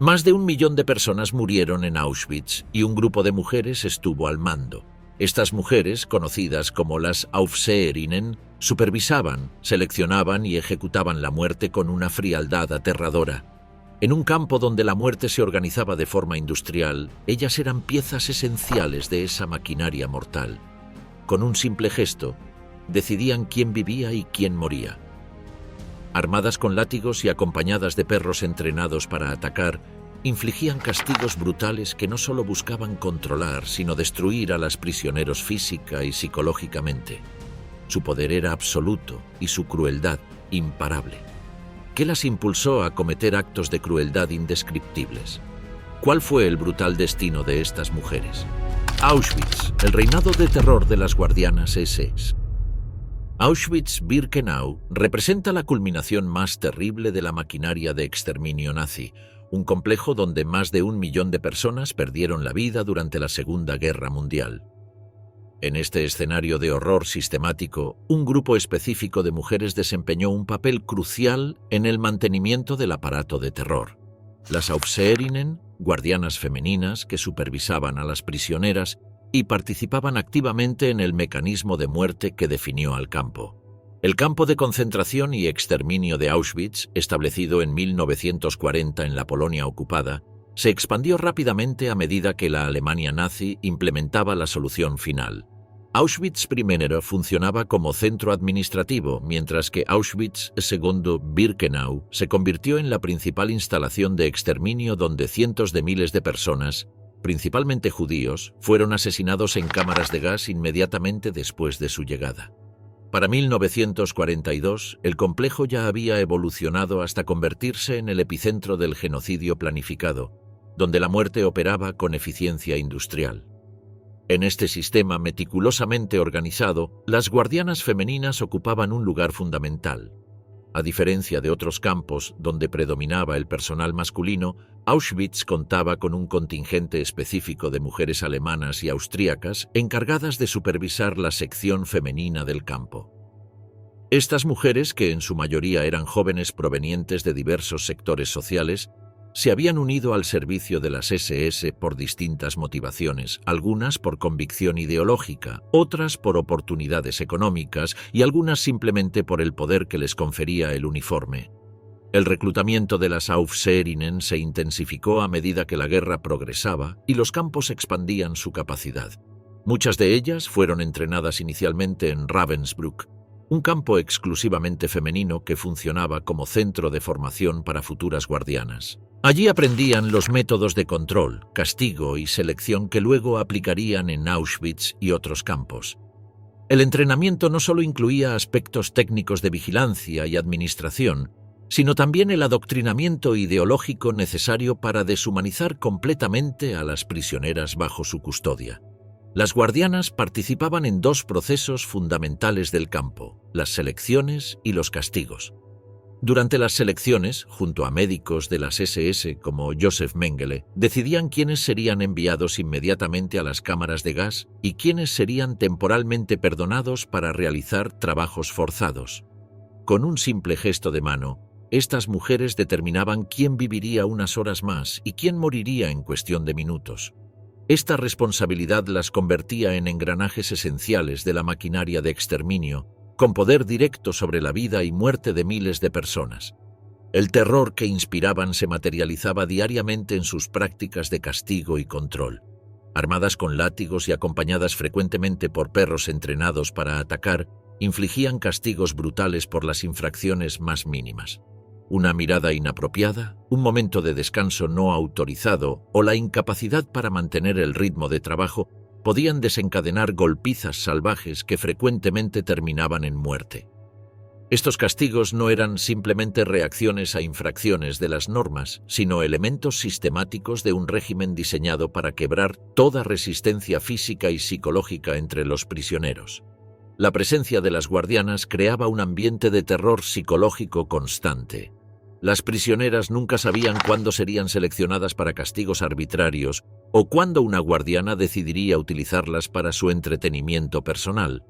Más de 1 millón de personas murieron en Auschwitz y un grupo de mujeres estuvo al mando. Estas mujeres, conocidas como las Aufseherinnen, supervisaban, seleccionaban y ejecutaban la muerte con una frialdad aterradora. En un campo donde la muerte se organizaba de forma industrial, ellas eran piezas esenciales de esa maquinaria mortal. Con un simple gesto, decidían quién vivía y quién moría. Armadas con látigos y acompañadas de perros entrenados para atacar, infligían castigos brutales que no solo buscaban controlar, sino destruir a los prisioneros física y psicológicamente. Su poder era absoluto y su crueldad imparable. ¿Qué las impulsó a cometer actos de crueldad indescriptibles? ¿Cuál fue el brutal destino de estas mujeres? Auschwitz, el reinado de terror de las guardianas SS. Auschwitz-Birkenau representa la culminación más terrible de la maquinaria de exterminio nazi, un complejo donde más de 1 millón de personas perdieron la vida durante la Segunda Guerra Mundial. En este escenario de horror sistemático, un grupo específico de mujeres desempeñó un papel crucial en el mantenimiento del aparato de terror. Las Aufseherinnen, guardianas femeninas que supervisaban a las prisioneras y participaban activamente en el mecanismo de muerte que definió al campo. El campo de concentración y exterminio de Auschwitz, establecido en 1940 en la Polonia ocupada, se expandió rápidamente a medida que la Alemania nazi implementaba la solución final. Auschwitz I funcionaba como centro administrativo, mientras que Auschwitz II-Birkenau se convirtió en la principal instalación de exterminio donde cientos de miles de personas, principalmente judíos, fueron asesinados en cámaras de gas inmediatamente después de su llegada. Para 1942, el complejo ya había evolucionado hasta convertirse en el epicentro del genocidio planificado, donde la muerte operaba con eficiencia industrial. En este sistema meticulosamente organizado, las guardianas femeninas ocupaban un lugar fundamental. A diferencia de otros campos donde predominaba el personal masculino, Auschwitz contaba con un contingente específico de mujeres alemanas y austríacas encargadas de supervisar la sección femenina del campo. Estas mujeres, que en su mayoría eran jóvenes provenientes de diversos sectores sociales, se habían unido al servicio de las SS por distintas motivaciones, algunas por convicción ideológica, otras por oportunidades económicas y algunas simplemente por el poder que les confería el uniforme. El reclutamiento de las Aufseherinnen se intensificó a medida que la guerra progresaba y los campos expandían su capacidad. Muchas de ellas fueron entrenadas inicialmente en Ravensbrück, un campo exclusivamente femenino que funcionaba como centro de formación para futuras guardianas. Allí aprendían los métodos de control, castigo y selección que luego aplicarían en Auschwitz y otros campos. El entrenamiento no solo incluía aspectos técnicos de vigilancia y administración, sino también el adoctrinamiento ideológico necesario para deshumanizar completamente a las prisioneras bajo su custodia. Las guardianas participaban en 2 procesos fundamentales del campo, las selecciones y los castigos. Durante las selecciones, junto a médicos de las SS como Josef Mengele, decidían quiénes serían enviados inmediatamente a las cámaras de gas y quiénes serían temporalmente perdonados para realizar trabajos forzados. Con un simple gesto de mano, estas mujeres determinaban quién viviría unas horas más y quién moriría en cuestión de minutos. Esta responsabilidad las convertía en engranajes esenciales de la maquinaria de exterminio, con poder directo sobre la vida y muerte de miles de personas. El terror que inspiraban se materializaba diariamente en sus prácticas de castigo y control. Armadas con látigos y acompañadas frecuentemente por perros entrenados para atacar, infligían castigos brutales por las infracciones más mínimas. Una mirada inapropiada, un momento de descanso no autorizado o la incapacidad para mantener el ritmo de trabajo podían desencadenar golpizas salvajes que frecuentemente terminaban en muerte. Estos castigos no eran simplemente reacciones a infracciones de las normas, sino elementos sistemáticos de un régimen diseñado para quebrar toda resistencia física y psicológica entre los prisioneros. La presencia de las guardianas creaba un ambiente de terror psicológico constante. Las prisioneras nunca sabían cuándo serían seleccionadas para castigos arbitrarios o cuándo una guardiana decidiría utilizarlas para su entretenimiento personal.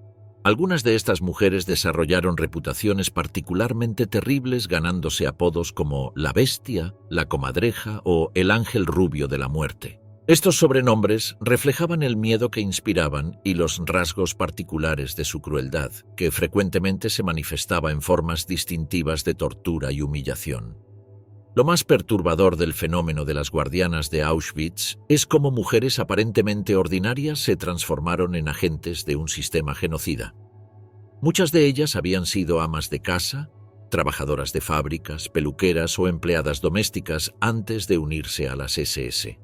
Algunas de estas mujeres desarrollaron reputaciones particularmente terribles, ganándose apodos como la Bestia, la Comadreja o el Ángel Rubio de la Muerte. Estos sobrenombres reflejaban el miedo que inspiraban y los rasgos particulares de su crueldad, que frecuentemente se manifestaba en formas distintivas de tortura y humillación. Lo más perturbador del fenómeno de las guardianas de Auschwitz es cómo mujeres aparentemente ordinarias se transformaron en agentes de un sistema genocida. Muchas de ellas habían sido amas de casa, trabajadoras de fábricas, peluqueras o empleadas domésticas antes de unirse a las SS.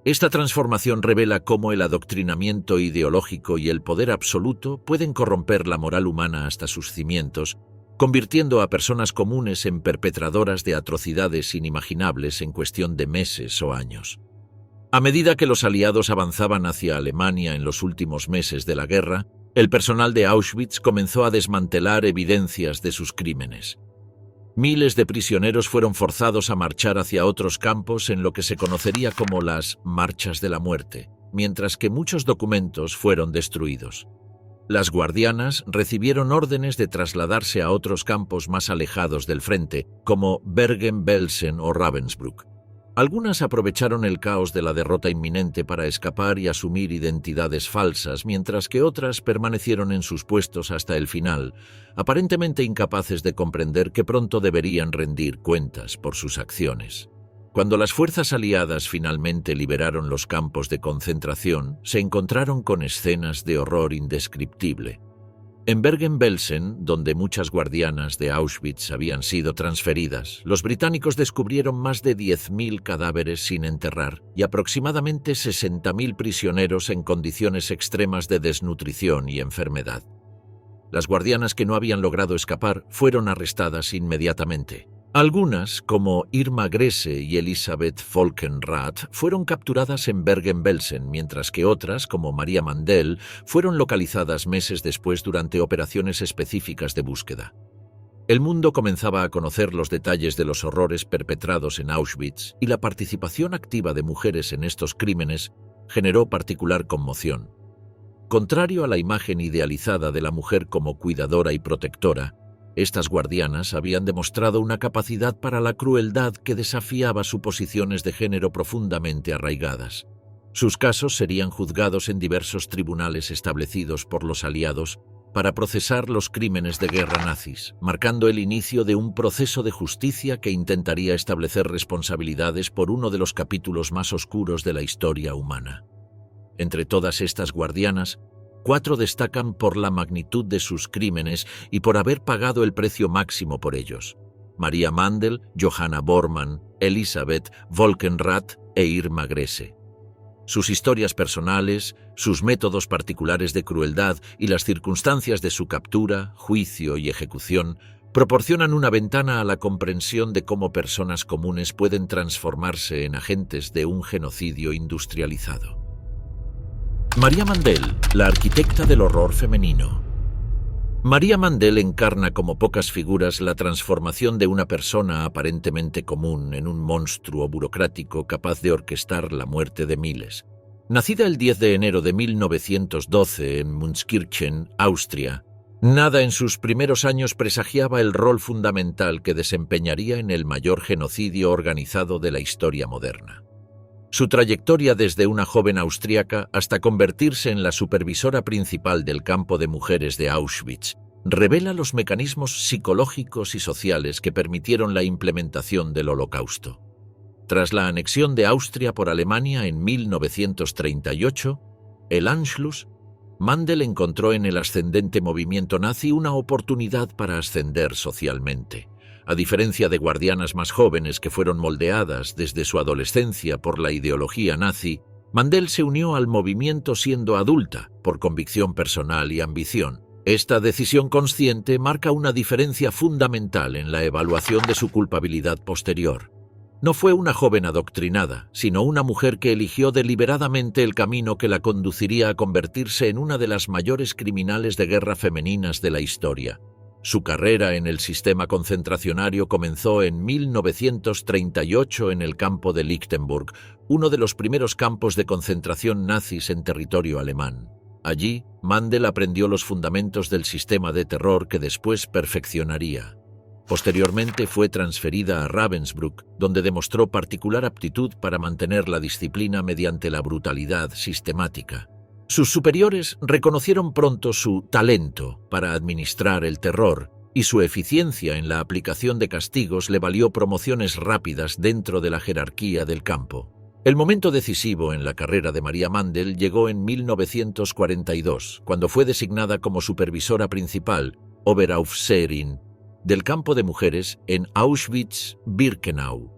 Esta transformación revela cómo el adoctrinamiento ideológico y el poder absoluto pueden corromper la moral humana hasta sus cimientos, convirtiendo a personas comunes en perpetradoras de atrocidades inimaginables en cuestión de meses o años. A medida que los aliados avanzaban hacia Alemania en los últimos meses de la guerra, el personal de Auschwitz comenzó a desmantelar evidencias de sus crímenes. Miles de prisioneros fueron forzados a marchar hacia otros campos en lo que se conocería como las Marchas de la Muerte, mientras que muchos documentos fueron destruidos. Las guardianas recibieron órdenes de trasladarse a otros campos más alejados del frente, como Bergen-Belsen o Ravensbrück. Algunas aprovecharon el caos de la derrota inminente para escapar y asumir identidades falsas, mientras que otras permanecieron en sus puestos hasta el final, aparentemente incapaces de comprender que pronto deberían rendir cuentas por sus acciones. Cuando las fuerzas aliadas finalmente liberaron los campos de concentración, se encontraron con escenas de horror indescriptible. En Bergen-Belsen, donde muchas guardianas de Auschwitz habían sido transferidas, los británicos descubrieron más de 10.000 cadáveres sin enterrar y aproximadamente 60.000 prisioneros en condiciones extremas de desnutrición y enfermedad. Las guardianas que no habían logrado escapar fueron arrestadas inmediatamente. Algunas, como Irma Grese y Elisabeth Volkenrath, fueron capturadas en Bergen-Belsen, mientras que otras, como Maria Mandel, fueron localizadas meses después durante operaciones específicas de búsqueda. El mundo comenzaba a conocer los detalles de los horrores perpetrados en Auschwitz y la participación activa de mujeres en estos crímenes generó particular conmoción. Contrario a la imagen idealizada de la mujer como cuidadora y protectora, estas guardianas habían demostrado una capacidad para la crueldad que desafiaba suposiciones de género profundamente arraigadas. Sus casos serían juzgados en diversos tribunales establecidos por los aliados para procesar los crímenes de guerra nazis, marcando el inicio de un proceso de justicia que intentaría establecer responsabilidades por uno de los capítulos más oscuros de la historia humana. Entre todas estas guardianas, 4 destacan por la magnitud de sus crímenes y por haber pagado el precio máximo por ellos: Maria Mandel, Johanna Bormann, Elisabeth Volkenrath e Irma Grese. Sus historias personales, sus métodos particulares de crueldad y las circunstancias de su captura, juicio y ejecución proporcionan una ventana a la comprensión de cómo personas comunes pueden transformarse en agentes de un genocidio industrializado. Maria Mandel, la arquitecta del horror femenino. Maria Mandel encarna como pocas figuras la transformación de una persona aparentemente común en un monstruo burocrático capaz de orquestar la muerte de miles. Nacida el 10 de enero de 1912 en Münzkirchen, Austria, nada en sus primeros años presagiaba el rol fundamental que desempeñaría en el mayor genocidio organizado de la historia moderna. Su trayectoria desde una joven austríaca hasta convertirse en la supervisora principal del campo de mujeres de Auschwitz revela los mecanismos psicológicos y sociales que permitieron la implementación del Holocausto. Tras la anexión de Austria por Alemania en 1938, el Anschluss, Mandel encontró en el ascendente movimiento nazi una oportunidad para ascender socialmente. A diferencia de guardianas más jóvenes que fueron moldeadas desde su adolescencia por la ideología nazi, Mandel se unió al movimiento siendo adulta, por convicción personal y ambición. Esta decisión consciente marca una diferencia fundamental en la evaluación de su culpabilidad posterior. No fue una joven adoctrinada, sino una mujer que eligió deliberadamente el camino que la conduciría a convertirse en una de las mayores criminales de guerra femeninas de la historia. Su carrera en el sistema concentracionario comenzó en 1938 en el campo de Lichtenburg, uno de los primeros campos de concentración nazis en territorio alemán. Allí, Mandel aprendió los fundamentos del sistema de terror que después perfeccionaría. Posteriormente fue transferida a Ravensbrück, donde demostró particular aptitud para mantener la disciplina mediante la brutalidad sistemática. Sus superiores reconocieron pronto su talento para administrar el terror, y su eficiencia en la aplicación de castigos le valió promociones rápidas dentro de la jerarquía del campo. El momento decisivo en la carrera de Maria Mandel llegó en 1942, cuando fue designada como supervisora principal, Oberaufseherin, del campo de mujeres en Auschwitz-Birkenau.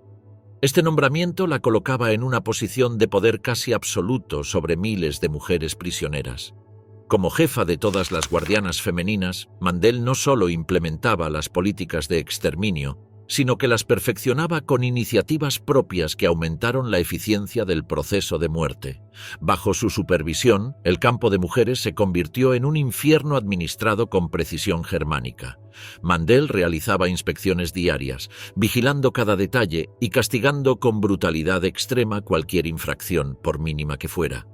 Este nombramiento la colocaba en una posición de poder casi absoluto sobre miles de mujeres prisioneras. Como jefa de todas las guardianas femeninas, Mandel no solo implementaba las políticas de exterminio, sino que las perfeccionaba con iniciativas propias que aumentaron la eficiencia del proceso de muerte. Bajo su supervisión, el campo de mujeres se convirtió en un infierno administrado con precisión germánica. Mandel realizaba inspecciones diarias, vigilando cada detalle y castigando con brutalidad extrema cualquier infracción, por mínima que fuera.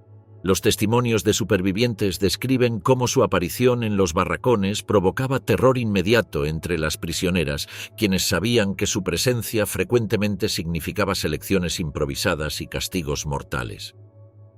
Los testimonios de supervivientes describen cómo su aparición en los barracones provocaba terror inmediato entre las prisioneras, quienes sabían que su presencia frecuentemente significaba selecciones improvisadas y castigos mortales.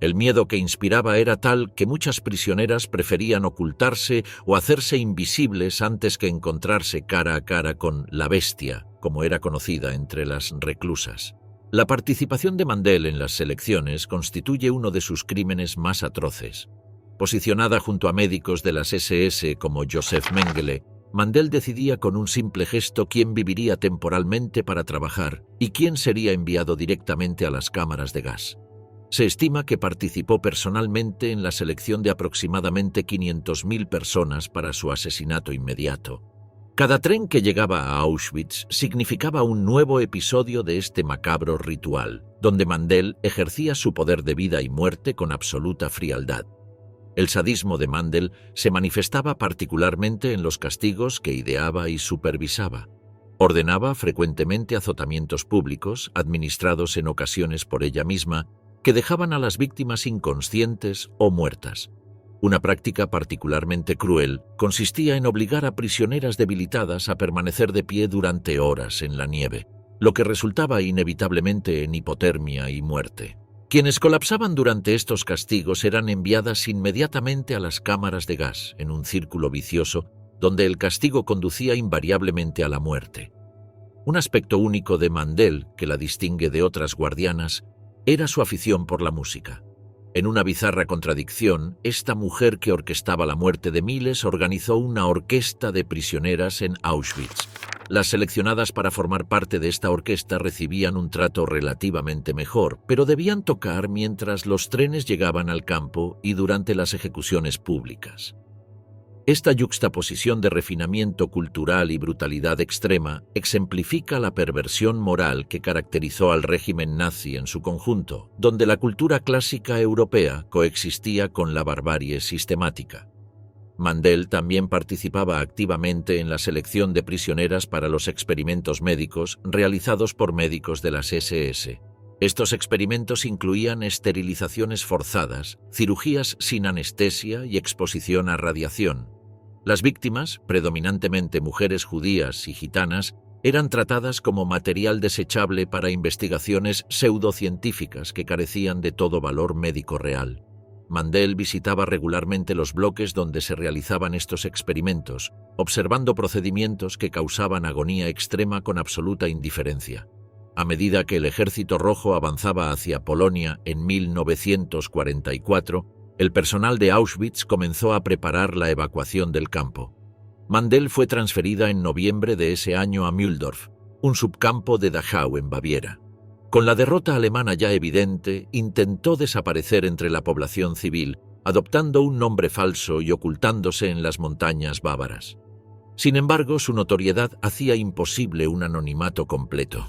El miedo que inspiraba era tal que muchas prisioneras preferían ocultarse o hacerse invisibles antes que encontrarse cara a cara con la bestia, como era conocida entre las reclusas. La participación de Mandel en las selecciones constituye uno de sus crímenes más atroces. Posicionada junto a médicos de las SS como Josef Mengele, Mandel decidía con un simple gesto quién viviría temporalmente para trabajar y quién sería enviado directamente a las cámaras de gas. Se estima que participó personalmente en la selección de aproximadamente 500.000 personas para su asesinato inmediato. Cada tren que llegaba a Auschwitz significaba un nuevo episodio de este macabro ritual, donde Mandel ejercía su poder de vida y muerte con absoluta frialdad. El sadismo de Mandel se manifestaba particularmente en los castigos que ideaba y supervisaba. Ordenaba frecuentemente azotamientos públicos, administrados en ocasiones por ella misma, que dejaban a las víctimas inconscientes o muertas. Una práctica particularmente cruel consistía en obligar a prisioneras debilitadas a permanecer de pie durante horas en la nieve, lo que resultaba inevitablemente en hipotermia y muerte. Quienes colapsaban durante estos castigos eran enviadas inmediatamente a las cámaras de gas, en un círculo vicioso donde el castigo conducía invariablemente a la muerte. Un aspecto único de Mandel, que la distingue de otras guardianas, era su afición por la música. En una bizarra contradicción, esta mujer que orquestaba la muerte de miles organizó una orquesta de prisioneras en Auschwitz. Las seleccionadas para formar parte de esta orquesta recibían un trato relativamente mejor, pero debían tocar mientras los trenes llegaban al campo y durante las ejecuciones públicas. Esta yuxtaposición de refinamiento cultural y brutalidad extrema exemplifica la perversión moral que caracterizó al régimen nazi en su conjunto, donde la cultura clásica europea coexistía con la barbarie sistemática. Mandel también participaba activamente en la selección de prisioneras para los experimentos médicos realizados por médicos de las SS. Estos experimentos incluían esterilizaciones forzadas, cirugías sin anestesia y exposición a radiación. Las víctimas, predominantemente mujeres judías y gitanas, eran tratadas como material desechable para investigaciones pseudocientíficas que carecían de todo valor médico real. Mandel visitaba regularmente los bloques donde se realizaban estos experimentos, observando procedimientos que causaban agonía extrema con absoluta indiferencia. A medida que el Ejército Rojo avanzaba hacia Polonia en 1944, el personal de Auschwitz comenzó a preparar la evacuación del campo. Mandel fue transferida en noviembre de ese año a Mühldorf, un subcampo de Dachau en Baviera. Con la derrota alemana ya evidente, intentó desaparecer entre la población civil, adoptando un nombre falso y ocultándose en las montañas bávaras. Sin embargo, su notoriedad hacía imposible un anonimato completo.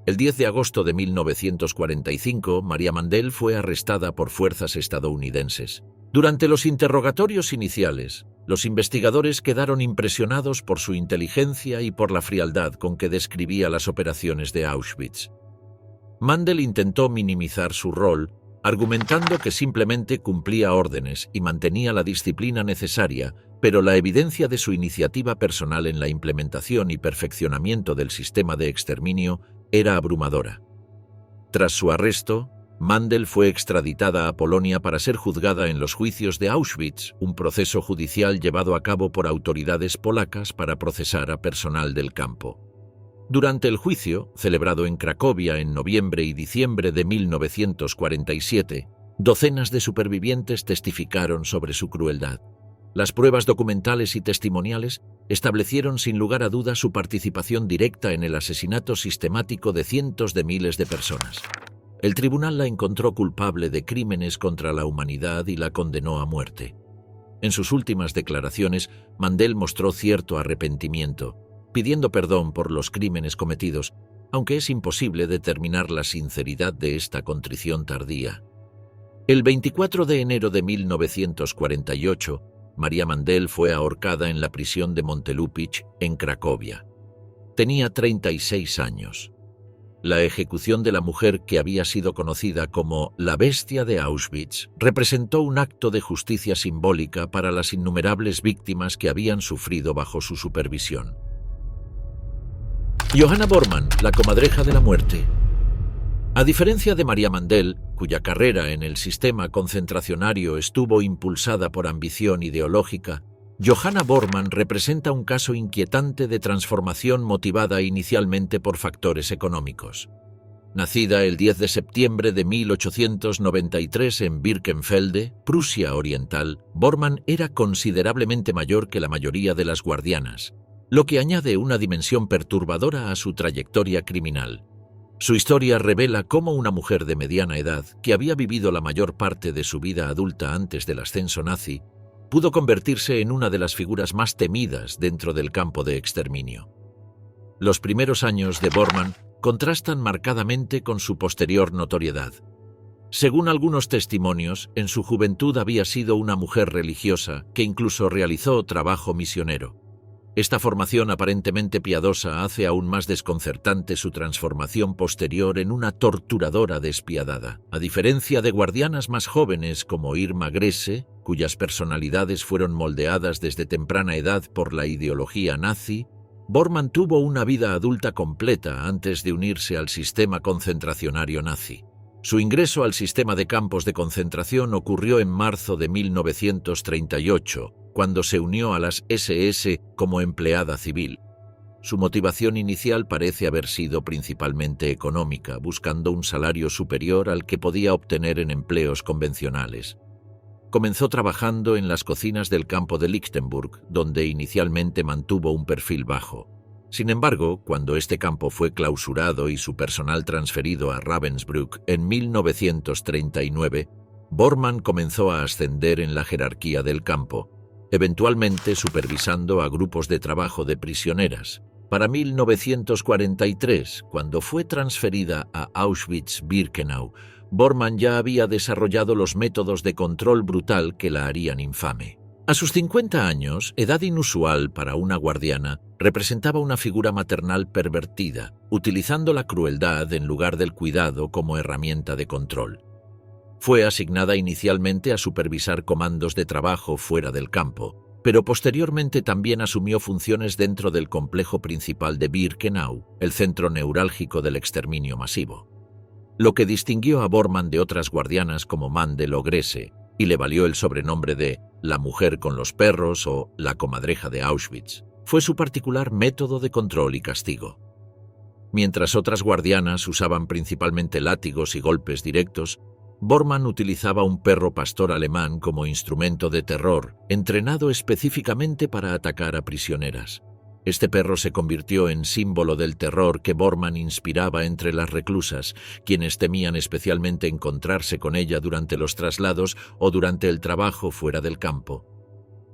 El 10 de agosto de 1945, Maria Mandel fue arrestada por fuerzas estadounidenses. Durante los interrogatorios iniciales, los investigadores quedaron impresionados por su inteligencia y por la frialdad con que describía las operaciones de Auschwitz. Mandel intentó minimizar su rol, argumentando que simplemente cumplía órdenes y mantenía la disciplina necesaria, pero la evidencia de su iniciativa personal en la implementación y perfeccionamiento del sistema de exterminio era abrumadora. Tras su arresto, Mandel fue extraditada a Polonia para ser juzgada en los juicios de Auschwitz, un proceso judicial llevado a cabo por autoridades polacas para procesar a personal del campo. Durante el juicio, celebrado en Cracovia en noviembre y diciembre de 1947, docenas de supervivientes testificaron sobre su crueldad. Las pruebas documentales y testimoniales establecieron sin lugar a dudas su participación directa en el asesinato sistemático de cientos de miles de personas. El tribunal la encontró culpable de crímenes contra la humanidad y la condenó a muerte. En sus últimas declaraciones, Mandel mostró cierto arrepentimiento, pidiendo perdón por los crímenes cometidos, aunque es imposible determinar la sinceridad de esta contrición tardía. El 24 de enero de 1948, María Mandel fue ahorcada en la prisión de Montelupich, en Cracovia. Tenía 36 años. La ejecución de la mujer que había sido conocida como la bestia de Auschwitz representó un acto de justicia simbólica para las innumerables víctimas que habían sufrido bajo su supervisión. Johanna Bormann, la comadreja de la muerte. A diferencia de María Mandel, cuya carrera en el sistema concentracionario estuvo impulsada por ambición ideológica, Johanna Bormann representa un caso inquietante de transformación motivada inicialmente por factores económicos. Nacida el 10 de septiembre de 1893 en Birkenfelde, Prusia Oriental, Bormann era considerablemente mayor que la mayoría de las guardianas, lo que añade una dimensión perturbadora a su trayectoria criminal. Su historia revela cómo una mujer de mediana edad, que había vivido la mayor parte de su vida adulta antes del ascenso nazi, pudo convertirse en una de las figuras más temidas dentro del campo de exterminio. Los primeros años de Bormann contrastan marcadamente con su posterior notoriedad. Según algunos testimonios, en su juventud había sido una mujer religiosa que incluso realizó trabajo misionero. Esta formación aparentemente piadosa hace aún más desconcertante su transformación posterior en una torturadora despiadada. A diferencia de guardianas más jóvenes como Irma Grese, cuyas personalidades fueron moldeadas desde temprana edad por la ideología nazi, Bormann tuvo una vida adulta completa antes de unirse al sistema concentracionario nazi. Su ingreso al sistema de campos de concentración ocurrió en marzo de 1938, cuando se unió a las SS como empleada civil. Su motivación inicial parece haber sido principalmente económica, buscando un salario superior al que podía obtener en empleos convencionales. Comenzó trabajando en las cocinas del campo de Lichtenburg, donde inicialmente mantuvo un perfil bajo. Sin embargo, cuando este campo fue clausurado y su personal transferido a Ravensbrück en 1939, Bormann comenzó a ascender en la jerarquía del campo, eventualmente supervisando a grupos de trabajo de prisioneras. Para 1943, cuando fue transferida a Auschwitz-Birkenau, Bormann ya había desarrollado los métodos de control brutal que la harían infame. A sus 50 años, edad inusual para una guardiana, representaba una figura maternal pervertida, utilizando la crueldad en lugar del cuidado como herramienta de control. Fue asignada inicialmente a supervisar comandos de trabajo fuera del campo, pero posteriormente también asumió funciones dentro del complejo principal de Birkenau, el centro neurálgico del exterminio masivo. Lo que distinguió a Bormann de otras guardianas como Mandel o Grese, y le valió el sobrenombre de la mujer con los perros o la comadreja de Auschwitz, fue su particular método de control y castigo. Mientras otras guardianas usaban principalmente látigos y golpes directos, Bormann utilizaba un perro pastor alemán como instrumento de terror, entrenado específicamente para atacar a prisioneras. Este perro se convirtió en símbolo del terror que Bormann inspiraba entre las reclusas, quienes temían especialmente encontrarse con ella durante los traslados o durante el trabajo fuera del campo.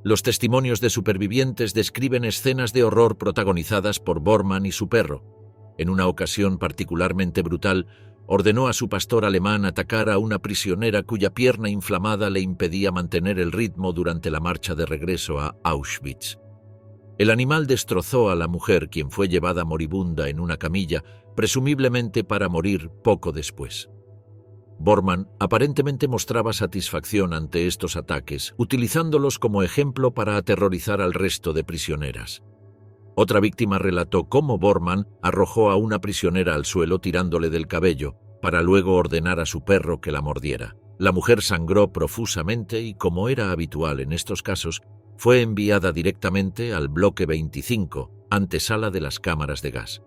Los testimonios de supervivientes describen escenas de horror protagonizadas por Bormann y su perro. En una ocasión particularmente brutal, ordenó a su pastor alemán atacar a una prisionera cuya pierna inflamada le impedía mantener el ritmo durante la marcha de regreso a Auschwitz. El animal destrozó a la mujer, quien fue llevada moribunda en una camilla, presumiblemente para morir poco después. Bormann aparentemente mostraba satisfacción ante estos ataques, utilizándolos como ejemplo para aterrorizar al resto de prisioneras. Otra víctima relató cómo Bormann arrojó a una prisionera al suelo tirándole del cabello, para luego ordenar a su perro que la mordiera. La mujer sangró profusamente y, como era habitual en estos casos, fue enviada directamente al bloque 25, antesala de las cámaras de gas.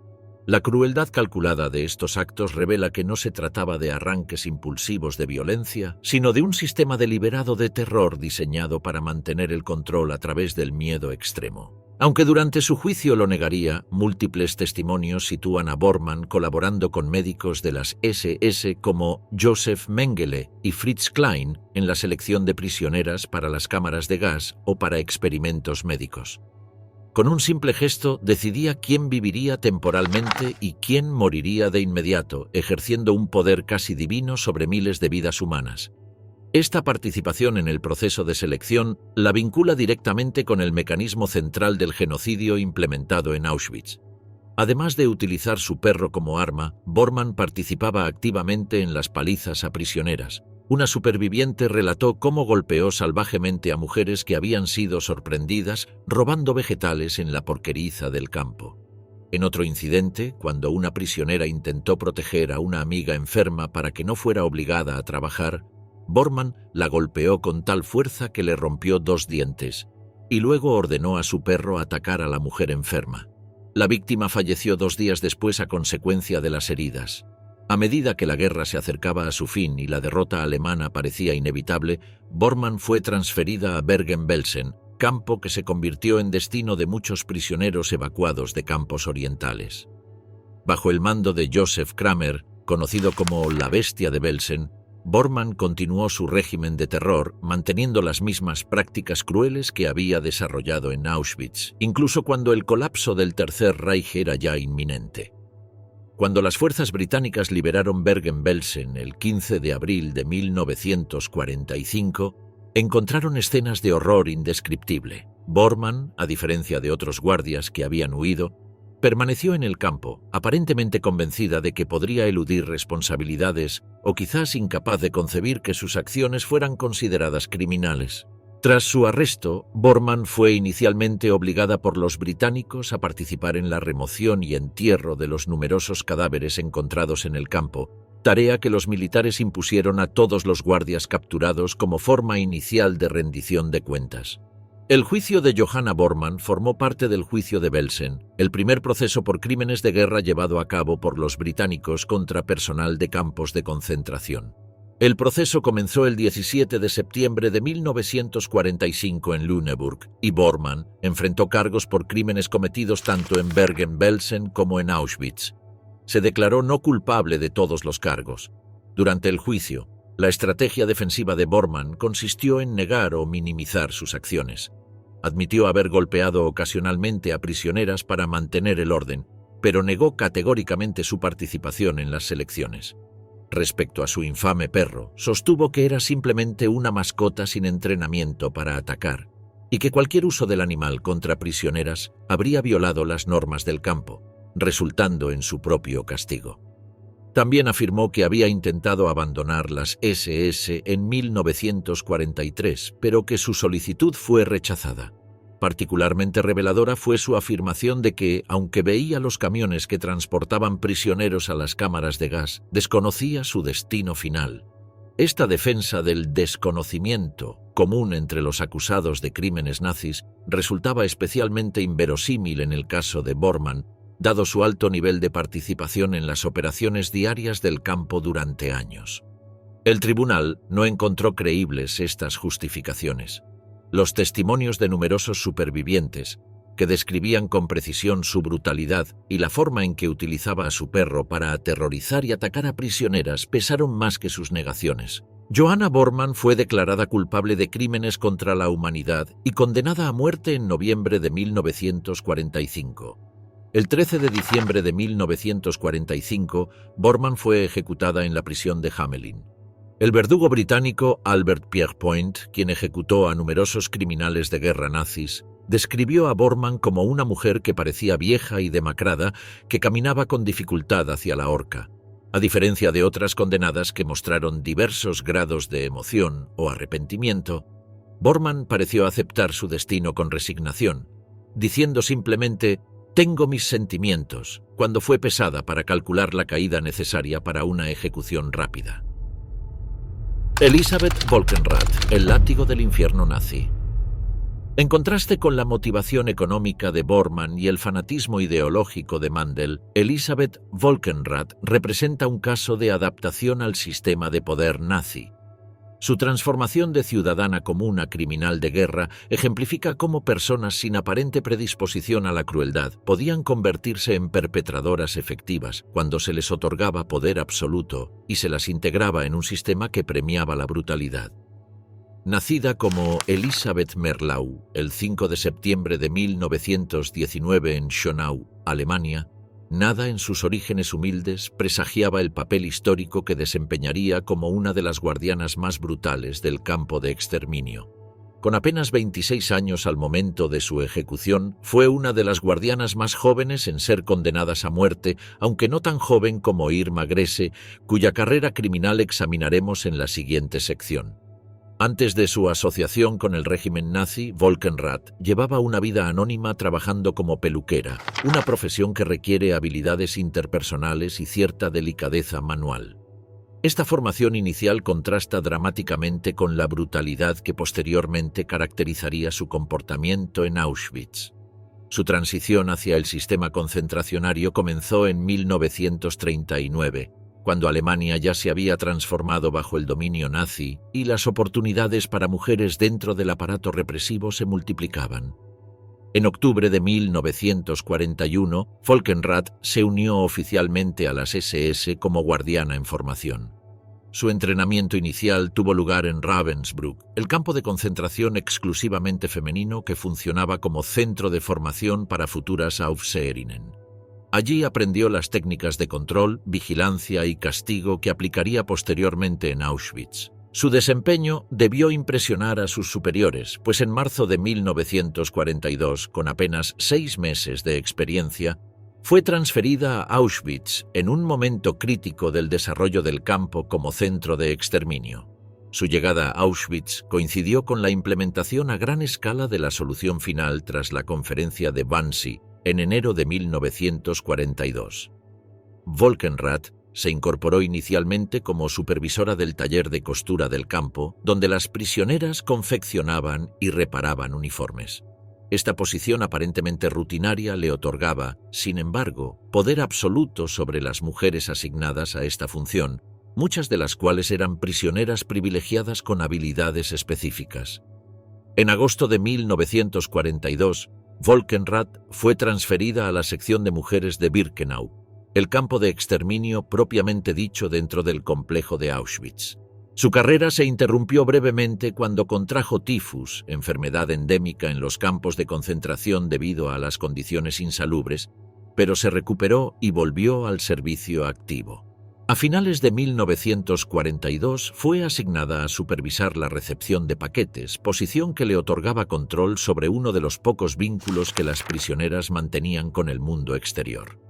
La crueldad calculada de estos actos revela que no se trataba de arranques impulsivos de violencia, sino de un sistema deliberado de terror diseñado para mantener el control a través del miedo extremo. Aunque durante su juicio lo negaría, múltiples testimonios sitúan a Bormann colaborando con médicos de las SS como Joseph Mengele y Fritz Klein en la selección de prisioneras para las cámaras de gas o para experimentos médicos. Con un simple gesto decidía quién viviría temporalmente y quién moriría de inmediato, ejerciendo un poder casi divino sobre miles de vidas humanas. Esta participación en el proceso de selección la vincula directamente con el mecanismo central del genocidio implementado en Auschwitz. Además de utilizar su perro como arma, Bormann participaba activamente en las palizas a prisioneras. Una superviviente relató cómo golpeó salvajemente a mujeres que habían sido sorprendidas robando vegetales en la porqueriza del campo. En otro incidente, cuando una prisionera intentó proteger a una amiga enferma para que no fuera obligada a trabajar, Bormann la golpeó con tal fuerza que le rompió 2 dientes y luego ordenó a su perro atacar a la mujer enferma. La víctima falleció 2 días después a consecuencia de las heridas. A medida que la guerra se acercaba a su fin y la derrota alemana parecía inevitable, Bormann fue transferida a Bergen-Belsen, campo que se convirtió en destino de muchos prisioneros evacuados de campos orientales. Bajo el mando de Joseph Kramer, conocido como la Bestia de Belsen, Bormann continuó su régimen de terror, manteniendo las mismas prácticas crueles que había desarrollado en Auschwitz, incluso cuando el colapso del Tercer Reich era ya inminente. Cuando las fuerzas británicas liberaron Bergen-Belsen el 15 de abril de 1945, encontraron escenas de horror indescriptible. Bormann, a diferencia de otros guardias que habían huido, permaneció en el campo, aparentemente convencida de que podría eludir responsabilidades o quizás incapaz de concebir que sus acciones fueran consideradas criminales. Tras su arresto, Bormann fue inicialmente obligada por los británicos a participar en la remoción y entierro de los numerosos cadáveres encontrados en el campo, tarea que los militares impusieron a todos los guardias capturados como forma inicial de rendición de cuentas. El juicio de Johanna Bormann formó parte del juicio de Belsen, el primer proceso por crímenes de guerra llevado a cabo por los británicos contra personal de campos de concentración. El proceso comenzó el 17 de septiembre de 1945 en Lüneburg y Bormann enfrentó cargos por crímenes cometidos tanto en Bergen-Belsen como en Auschwitz. Se declaró no culpable de todos los cargos. Durante el juicio, la estrategia defensiva de Bormann consistió en negar o minimizar sus acciones. Admitió haber golpeado ocasionalmente a prisioneras para mantener el orden, pero negó categóricamente su participación en las selecciones. Respecto a su infame perro, sostuvo que era simplemente una mascota sin entrenamiento para atacar, y que cualquier uso del animal contra prisioneras habría violado las normas del campo, resultando en su propio castigo. También afirmó que había intentado abandonar las SS en 1943, pero que su solicitud fue rechazada. Particularmente reveladora fue su afirmación de que, aunque veía los camiones que transportaban prisioneros a las cámaras de gas, desconocía su destino final. Esta defensa del desconocimiento, común entre los acusados de crímenes nazis, resultaba especialmente inverosímil en el caso de Bormann, dado su alto nivel de participación en las operaciones diarias del campo durante años. El tribunal no encontró creíbles estas justificaciones. Los testimonios de numerosos supervivientes, que describían con precisión su brutalidad y la forma en que utilizaba a su perro para aterrorizar y atacar a prisioneras, pesaron más que sus negaciones. Johanna Bormann fue declarada culpable de crímenes contra la humanidad y condenada a muerte en noviembre de 1945. El 13 de diciembre de 1945, Bormann fue ejecutada en la prisión de Hamelin. El verdugo británico Albert Pierrepoint, quien ejecutó a numerosos criminales de guerra nazis, describió a Bormann como una mujer que parecía vieja y demacrada, que caminaba con dificultad hacia la horca. A diferencia de otras condenadas que mostraron diversos grados de emoción o arrepentimiento, Bormann pareció aceptar su destino con resignación, diciendo simplemente «tengo mis sentimientos», cuando fue pesada para calcular la caída necesaria para una ejecución rápida. Elisabeth Volkenrath, el látigo del infierno nazi. En contraste con la motivación económica de Bormann y el fanatismo ideológico de Mandel, Elisabeth Volkenrath representa un caso de adaptación al sistema de poder nazi. Su transformación de ciudadana común a criminal de guerra ejemplifica cómo personas sin aparente predisposición a la crueldad podían convertirse en perpetradoras efectivas cuando se les otorgaba poder absoluto y se las integraba en un sistema que premiaba la brutalidad. Nacida como Elisabeth Merlau el 5 de septiembre de 1919 en Schönau, Alemania, nada en sus orígenes humildes presagiaba el papel histórico que desempeñaría como una de las guardianas más brutales del campo de exterminio. Con apenas 26 años al momento de su ejecución, fue una de las guardianas más jóvenes en ser condenadas a muerte, aunque no tan joven como Irma Grese, cuya carrera criminal examinaremos en la siguiente sección. Antes de su asociación con el régimen nazi, Volkenrath llevaba una vida anónima trabajando como peluquera, una profesión que requiere habilidades interpersonales y cierta delicadeza manual. Esta formación inicial contrasta dramáticamente con la brutalidad que posteriormente caracterizaría su comportamiento en Auschwitz. Su transición hacia el sistema concentracionario comenzó en 1939, cuando Alemania ya se había transformado bajo el dominio nazi y las oportunidades para mujeres dentro del aparato represivo se multiplicaban. En octubre de 1941, Volkenrath se unió oficialmente a las SS como guardiana en formación. Su entrenamiento inicial tuvo lugar en Ravensbrück, el campo de concentración exclusivamente femenino que funcionaba como centro de formación para futuras Aufseherinnen. Allí aprendió las técnicas de control, vigilancia y castigo que aplicaría posteriormente en Auschwitz. Su desempeño debió impresionar a sus superiores, pues en marzo de 1942, con apenas 6 meses de experiencia, fue transferida a Auschwitz en un momento crítico del desarrollo del campo como centro de exterminio. Su llegada a Auschwitz coincidió con la implementación a gran escala de la solución final tras la conferencia de Wannsee, en enero de 1942. Volkenrath se incorporó inicialmente como supervisora del taller de costura del campo, donde las prisioneras confeccionaban y reparaban uniformes. Esta posición aparentemente rutinaria le otorgaba, sin embargo, poder absoluto sobre las mujeres asignadas a esta función, muchas de las cuales eran prisioneras privilegiadas con habilidades específicas. En agosto de 1942, Volkenrath fue transferida a la sección de mujeres de Birkenau, el campo de exterminio propiamente dicho dentro del complejo de Auschwitz. Su carrera se interrumpió brevemente cuando contrajo tifus, enfermedad endémica en los campos de concentración debido a las condiciones insalubres, pero se recuperó y volvió al servicio activo. A finales de 1942 fue asignada a supervisar la recepción de paquetes, posición que le otorgaba control sobre uno de los pocos vínculos que las prisioneras mantenían con el mundo exterior.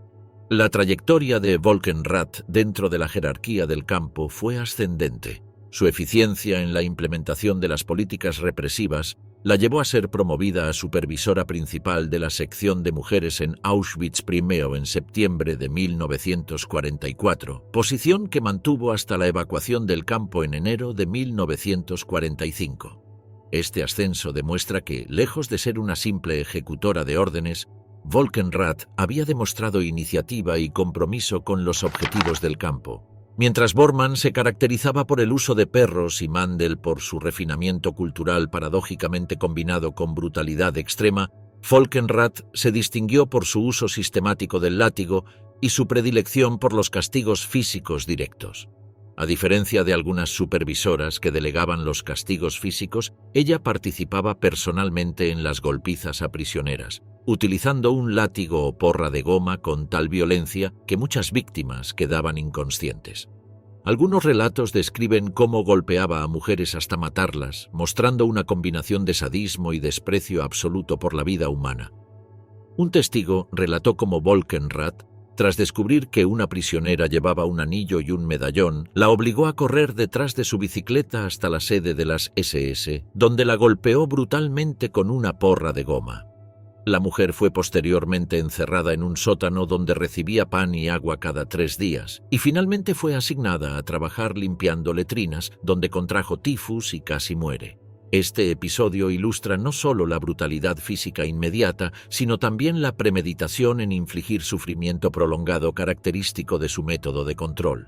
La trayectoria de Volkenrath dentro de la jerarquía del campo fue ascendente. Su eficiencia en la implementación de las políticas represivas la llevó a ser promovida a supervisora principal de la sección de mujeres en Auschwitz I en septiembre de 1944, posición que mantuvo hasta la evacuación del campo en enero de 1945. Este ascenso demuestra que, lejos de ser una simple ejecutora de órdenes, Volkenrath había demostrado iniciativa y compromiso con los objetivos del campo. Mientras Bormann se caracterizaba por el uso de perros y Mandel por su refinamiento cultural paradójicamente combinado con brutalidad extrema, Volkenrath se distinguió por su uso sistemático del látigo y su predilección por los castigos físicos directos. A diferencia de algunas supervisoras que delegaban los castigos físicos, ella participaba personalmente en las golpizas a prisioneras, utilizando un látigo o porra de goma con tal violencia que muchas víctimas quedaban inconscientes. Algunos relatos describen cómo golpeaba a mujeres hasta matarlas, mostrando una combinación de sadismo y desprecio absoluto por la vida humana. Un testigo relató cómo Volkenrath Tras descubrir que una prisionera llevaba un anillo y un medallón, la obligó a correr detrás de su bicicleta hasta la sede de las SS, donde la golpeó brutalmente con una porra de goma. La mujer fue posteriormente encerrada en un sótano donde recibía pan y agua cada 3 días, y finalmente fue asignada a trabajar limpiando letrinas, donde contrajo tifus y casi muere. Este episodio ilustra no solo la brutalidad física inmediata, sino también la premeditación en infligir sufrimiento prolongado característico de su método de control.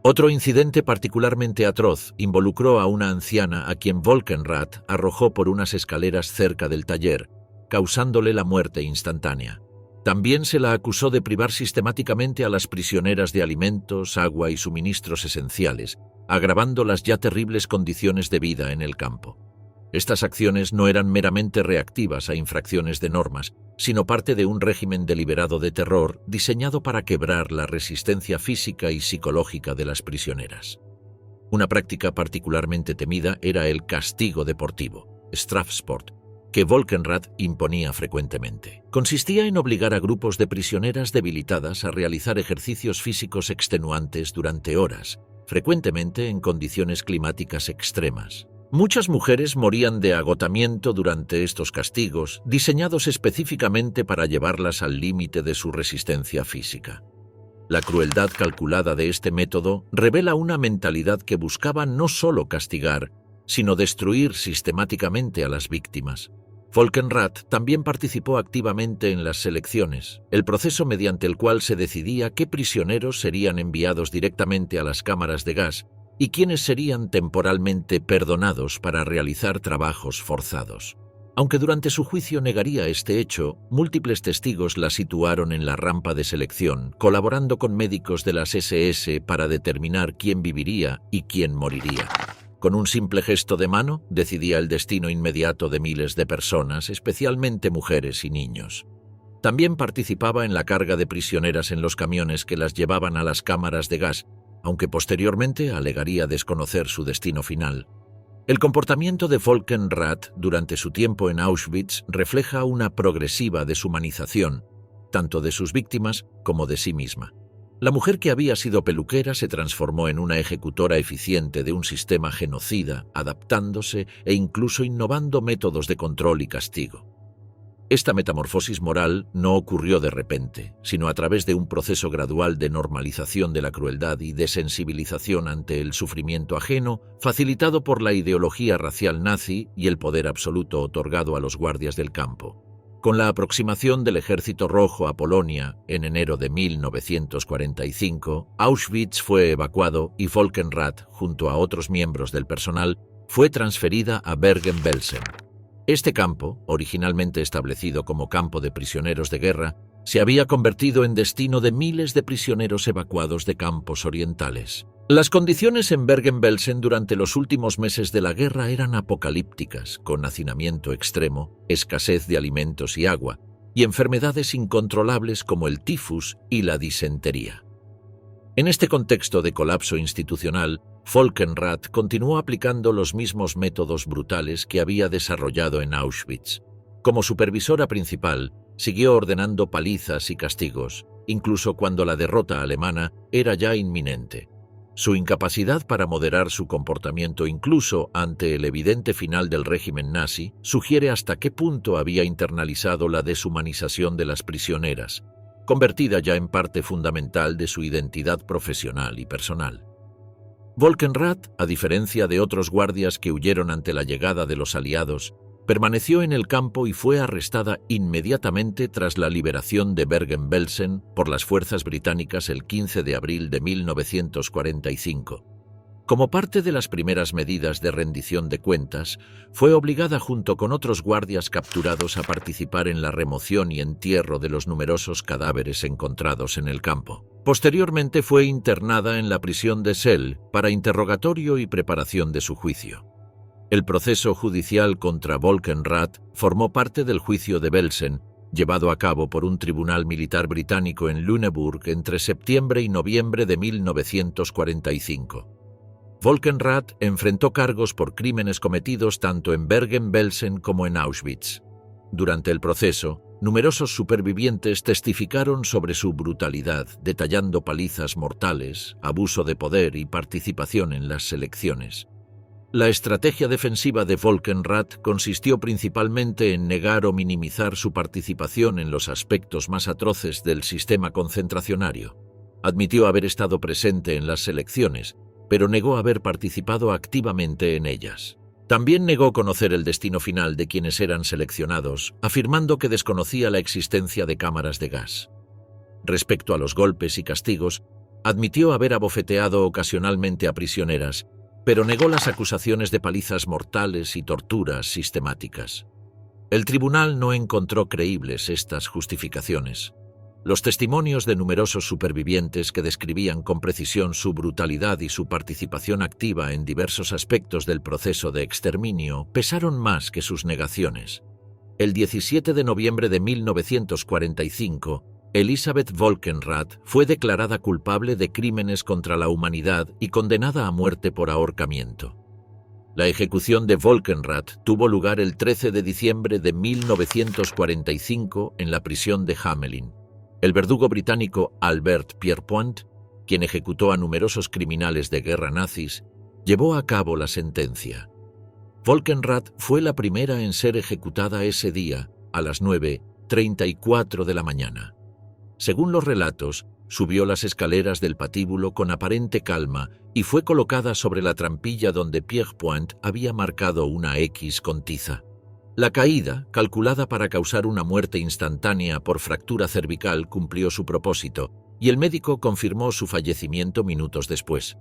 Otro incidente particularmente atroz involucró a una anciana a quien Volkenrath arrojó por unas escaleras cerca del taller, causándole la muerte instantánea. También se la acusó de privar sistemáticamente a las prisioneras de alimentos, agua y suministros esenciales, agravando las ya terribles condiciones de vida en el campo. Estas acciones no eran meramente reactivas a infracciones de normas, sino parte de un régimen deliberado de terror diseñado para quebrar la resistencia física y psicológica de las prisioneras. Una práctica particularmente temida era el castigo deportivo, Strafsport, que Volkenrath imponía frecuentemente. Consistía en obligar a grupos de prisioneras debilitadas a realizar ejercicios físicos extenuantes durante horas, frecuentemente en condiciones climáticas extremas. Muchas mujeres morían de agotamiento durante estos castigos, diseñados específicamente para llevarlas al límite de su resistencia física. La crueldad calculada de este método revela una mentalidad que buscaba no solo castigar, sino destruir sistemáticamente a las víctimas. Volkenrath también participó activamente en las selecciones, el proceso mediante el cual se decidía qué prisioneros serían enviados directamente a las cámaras de gas y quiénes serían temporalmente perdonados para realizar trabajos forzados. Aunque durante su juicio negaría este hecho, múltiples testigos la situaron en la rampa de selección, colaborando con médicos de las SS para determinar quién viviría y quién moriría. Con un simple gesto de mano, decidía el destino inmediato de miles de personas, especialmente mujeres y niños. También participaba en la carga de prisioneras en los camiones que las llevaban a las cámaras de gas, aunque posteriormente alegaría desconocer su destino final. El comportamiento de Volkenrath durante su tiempo en Auschwitz refleja una progresiva deshumanización, tanto de sus víctimas como de sí misma. La mujer que había sido peluquera se transformó en una ejecutora eficiente de un sistema genocida, adaptándose e incluso innovando métodos de control y castigo. Esta metamorfosis moral no ocurrió de repente, sino a través de un proceso gradual de normalización de la crueldad y de sensibilización ante el sufrimiento ajeno, facilitado por la ideología racial nazi y el poder absoluto otorgado a los guardias del campo. Con la aproximación del Ejército Rojo a Polonia en enero de 1945, Auschwitz fue evacuado y Volkenrath, junto a otros miembros del personal, fue transferida a Bergen-Belsen. Este campo, originalmente establecido como campo de prisioneros de guerra, se había convertido en destino de miles de prisioneros evacuados de campos orientales. Las condiciones en Bergen-Belsen durante los últimos meses de la guerra eran apocalípticas, con hacinamiento extremo, escasez de alimentos y agua, y enfermedades incontrolables como el tifus y la disentería. En este contexto de colapso institucional, Volkenrath continuó aplicando los mismos métodos brutales que había desarrollado en Auschwitz. Como supervisora principal, siguió ordenando palizas y castigos, incluso cuando la derrota alemana era ya inminente. Su incapacidad para moderar su comportamiento incluso ante el evidente final del régimen nazi sugiere hasta qué punto había internalizado la deshumanización de las prisioneras, convertida ya en parte fundamental de su identidad profesional y personal. Volkenrath, a diferencia de otros guardias que huyeron ante la llegada de los aliados, permaneció en el campo y fue arrestada inmediatamente tras la liberación de Bergen-Belsen por las fuerzas británicas el 15 de abril de 1945. Como parte de las primeras medidas de rendición de cuentas, fue obligada junto con otros guardias capturados a participar en la remoción y entierro de los numerosos cadáveres encontrados en el campo. Posteriormente fue internada en la prisión de Celle para interrogatorio y preparación de su juicio. El proceso judicial contra Volkenrath formó parte del juicio de Belsen, llevado a cabo por un tribunal militar británico en Lüneburg entre septiembre y noviembre de 1945. Volkenrath enfrentó cargos por crímenes cometidos tanto en Bergen-Belsen como en Auschwitz. Durante el proceso, Numerosos supervivientes testificaron sobre su brutalidad, detallando palizas mortales, abuso de poder y participación en las selecciones. La estrategia defensiva de Volkenrath consistió principalmente en negar o minimizar su participación en los aspectos más atroces del sistema concentracionario. Admitió haber estado presente en las selecciones, pero negó haber participado activamente en ellas. También negó conocer el destino final de quienes eran seleccionados, afirmando que desconocía la existencia de cámaras de gas. Respecto a los golpes y castigos, admitió haber abofeteado ocasionalmente a prisioneras, pero negó las acusaciones de palizas mortales y torturas sistemáticas. El tribunal no encontró creíbles estas justificaciones. Los testimonios de numerosos supervivientes que describían con precisión su brutalidad y su participación activa en diversos aspectos del proceso de exterminio pesaron más que sus negaciones. El 17 de noviembre de 1945, Elisabeth Volkenrath fue declarada culpable de crímenes contra la humanidad y condenada a muerte por ahorcamiento. La ejecución de Volkenrath tuvo lugar el 13 de diciembre de 1945 en la prisión de Hamelin. El verdugo británico Albert Pierrepoint, quien ejecutó a numerosos criminales de guerra nazis, llevó a cabo la sentencia. Volkenrath fue la primera en ser ejecutada ese día a las 9:34 de la mañana. Según los relatos, subió las escaleras del patíbulo con aparente calma y fue colocada sobre la trampilla donde Pierrepoint había marcado una X con tiza. La caída, calculada para causar una muerte instantánea por fractura cervical, cumplió su propósito, y el médico confirmó su fallecimiento minutos después.